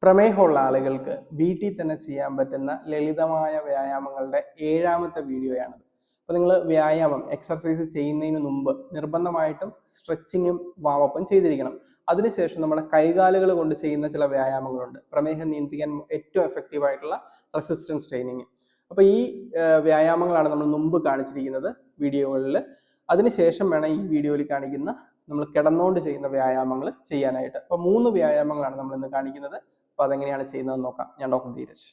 പ്രമേഹമുള്ള ആളുകൾക്ക് വീട്ടിൽ തന്നെ ചെയ്യാൻ പറ്റുന്ന ലളിതമായ വ്യായാമങ്ങളുടെ 7ാമത്തെ വീഡിയോയാണിത്. അപ്പോൾ നിങ്ങൾ വ്യായാമം എക്സർസൈസ് ചെയ്യുന്നതിന് മുമ്പ് നിർബന്ധമായിട്ടും സ്ട്രെച്ചിങ്ങും വാമപ്പും ചെയ്തിരിക്കണം. അതിനുശേഷം നമ്മുടെ കൈകാലുകൾ കൊണ്ട് ചെയ്യുന്ന ചില വ്യായാമങ്ങളുണ്ട്. പ്രമേഹം നിയന്ത്രിക്കാൻ ഏറ്റവും എഫക്റ്റീവ് ആയിട്ടുള്ള റെസിസ്റ്റൻസ് ട്രെയിനിങ്. അപ്പോൾ ഈ വ്യായാമങ്ങളാണ് നമ്മൾ മുമ്പ് കാണിച്ചിരിക്കുന്നത് വീഡിയോകളിൽ. അതിനുശേഷം വേണം ഈ വീഡിയോയിൽ കാണിക്കുന്ന നമ്മൾ കിടന്നുകൊണ്ട് ചെയ്യുന്ന വ്യായാമങ്ങൾ ചെയ്യാനായിട്ട്. അപ്പോൾ 3 വ്യായാമങ്ങളാണ് നമ്മൾ ഇന്ന് കാണിക്കുന്നത്. അപ്പോൾ അതെങ്ങനെയാണ് ചെയ്യുന്നതെന്ന് നോക്കാം. ഞാൻ ഡോക്ടർ ധീരജ്.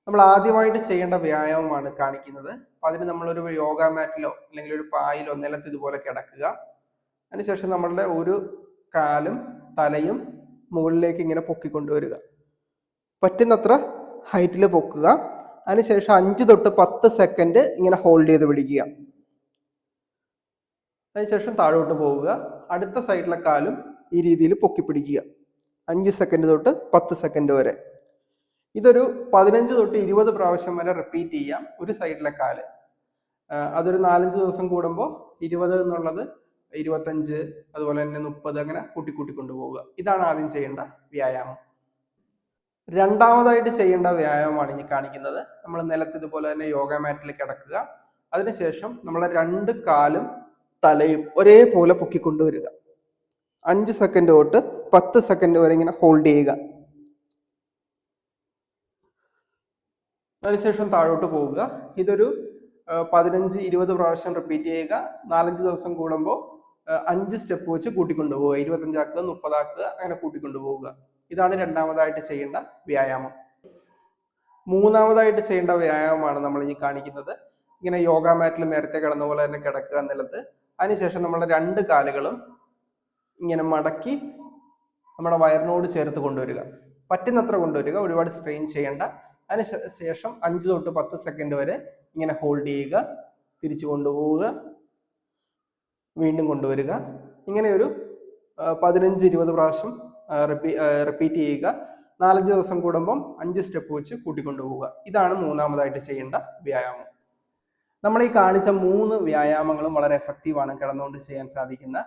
നമ്മൾ ആദ്യമായിട്ട് ചെയ്യേണ്ട വ്യായാമമാണ് കാണിക്കുന്നത്. അപ്പോൾ അതിന് നമ്മളൊരു യോഗ മാറ്റിലോ അല്ലെങ്കിൽ ഒരു പായിലോ നിലത്ത് ഇതുപോലെ കിടക്കുക. അതിനുശേഷം നമ്മളുടെ ഒരു കാലും തലയും മുകളിലേക്ക് ഇങ്ങനെ പൊക്കിക്കൊണ്ടുവരിക. പറ്റുന്നത്ര ഹൈറ്റിൽ പൊക്കുക. അതിനുശേഷം 5 തൊട്ട് 10 സെക്കൻഡ് ഇങ്ങനെ ഹോൾഡ് ചെയ്ത് പിടിക്കുക. അതിനുശേഷം താഴോട്ട് പോവുക. അടുത്ത സൈഡിലെ കാലും ഈ രീതിയിൽ പൊക്കി പിടിക്കുക. 5 സെക്കൻഡ് തൊട്ട് 10 സെക്കൻഡ് വരെ. ഇതൊരു 15 തൊട്ട് 20 പ്രാവശ്യം വരെ റിപ്പീറ്റ് ചെയ്യാം. ഒരു സൈഡിലെ കാല് അതൊരു 4-5 ദിവസം കൂടുമ്പോൾ 20 എന്നുള്ളത് 25, അതുപോലെ തന്നെ 30, അങ്ങനെ കൂട്ടി കൊണ്ടുപോവുക. ഇതാണ് ആദ്യം ചെയ്യേണ്ട വ്യായാമം. രണ്ടാമതായിട്ട് ചെയ്യേണ്ട വ്യായാമമാണ് ഇനി കാണിക്കുന്നത്. നമ്മൾ നിലത്ത് ഇതുപോലെ തന്നെ യോഗ മാറ്റിൽ കിടക്കുക. അതിനുശേഷം നമ്മളെ 2 കാലും തലയും ഒരേപോലെ പൊക്കിക്കൊണ്ടുവരിക. 5 സെക്കൻഡ് തൊട്ട് 10 സെക്കൻഡ് വരെ ഇങ്ങനെ ഹോൾഡ് ചെയ്യുക. അതിനുശേഷം താഴോട്ട് പോവുക. ഇതൊരു 15-20 പ്രാവശ്യം റിപ്പീറ്റ് ചെയ്യുക. 4-5 ദിവസം കൂടുമ്പോൾ 5 സ്റ്റെപ്പ് വെച്ച് കൂട്ടിക്കൊണ്ടുപോവുക. 25 ആക്കുക, 30 ആക്കുക, അങ്ങനെ കൂട്ടിക്കൊണ്ടുപോവുക. ഇതാണ് രണ്ടാമതായിട്ട് ചെയ്യേണ്ട വ്യായാമം. മൂന്നാമതായിട്ട് ചെയ്യേണ്ട വ്യായാമമാണ് നമ്മൾ ഇനി കാണിക്കുന്നത്. ഇങ്ങനെ യോഗ മാറ്റിൽ നേരത്തെ കിടന്ന പോലെ തന്നെ കിടക്കുക നിലത്ത്. അതിനുശേഷം നമ്മുടെ 2 കാലുകളും ഇങ്ങനെ മടക്കി നമ്മുടെ വയറിനോട് ചേർത്ത് കൊണ്ടുവരിക. പറ്റുന്നത്ര കൊണ്ടുവരിക, ഒരുപാട് സ്ട്രെയിൻ ചെയ്യേണ്ട. അതിനുശേഷം 5 തൊട്ട് 10 സെക്കൻഡ് വരെ ഇങ്ങനെ ഹോൾഡ് ചെയ്യുക. തിരിച്ചു കൊണ്ടുപോവുക, വീണ്ടും കൊണ്ടുവരിക. ഇങ്ങനെ ഒരു 15-20 പ്രാവശ്യം റിപ്പീറ്റ് ചെയ്യുക. 4-5 ദിവസം കൂടുമ്പം 5 സ്റ്റെപ്പ് വെച്ച് കൂട്ടിക്കൊണ്ടുപോവുക. ഇതാണ് മൂന്നാമതായിട്ട് ചെയ്യേണ്ട വ്യായാമം. നമ്മൾ ഈ കാണിച്ച 3 വ്യായാമങ്ങളും വളരെ എഫക്റ്റീവാണ് കിടന്നുകൊണ്ട് ചെയ്യാൻ സാധിക്കുന്ന.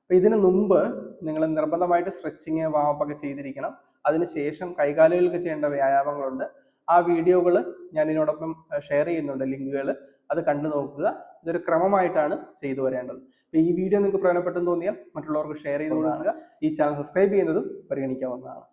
അപ്പോൾ ഇതിനു മുമ്പ് നിങ്ങൾ നിർബന്ധമായിട്ട് സ്ട്രെച്ചിങ് വാമപ്പൊക്കെ ചെയ്തിരിക്കണം. അതിനുശേഷം കൈകാലുകൾക്ക് ചെയ്യേണ്ട വ്യായാമങ്ങളുണ്ട്. ആ വീഡിയോകൾ ഞാൻ ഇതിനോടൊപ്പം ഷെയർ ചെയ്യുന്നുണ്ട്, ലിങ്കുകൾ. അത് കണ്ടു നോക്കുക. ഇതൊരു ക്രമമായിട്ടാണ് ചെയ്തു വരേണ്ടത്. അപ്പോൾ ഈ വീഡിയോ നിങ്ങൾക്ക് പ്രയോജനപ്പെട്ടെന്ന് തോന്നിയാൽ മറ്റുള്ളവർക്ക് ഷെയർ ചെയ്ത് കൊടുക്കുക. ഈ ചാനൽ സബ്സ്ക്രൈബ് ചെയ്യുന്നതും പരിഗണിക്കാവുന്നതാണ്.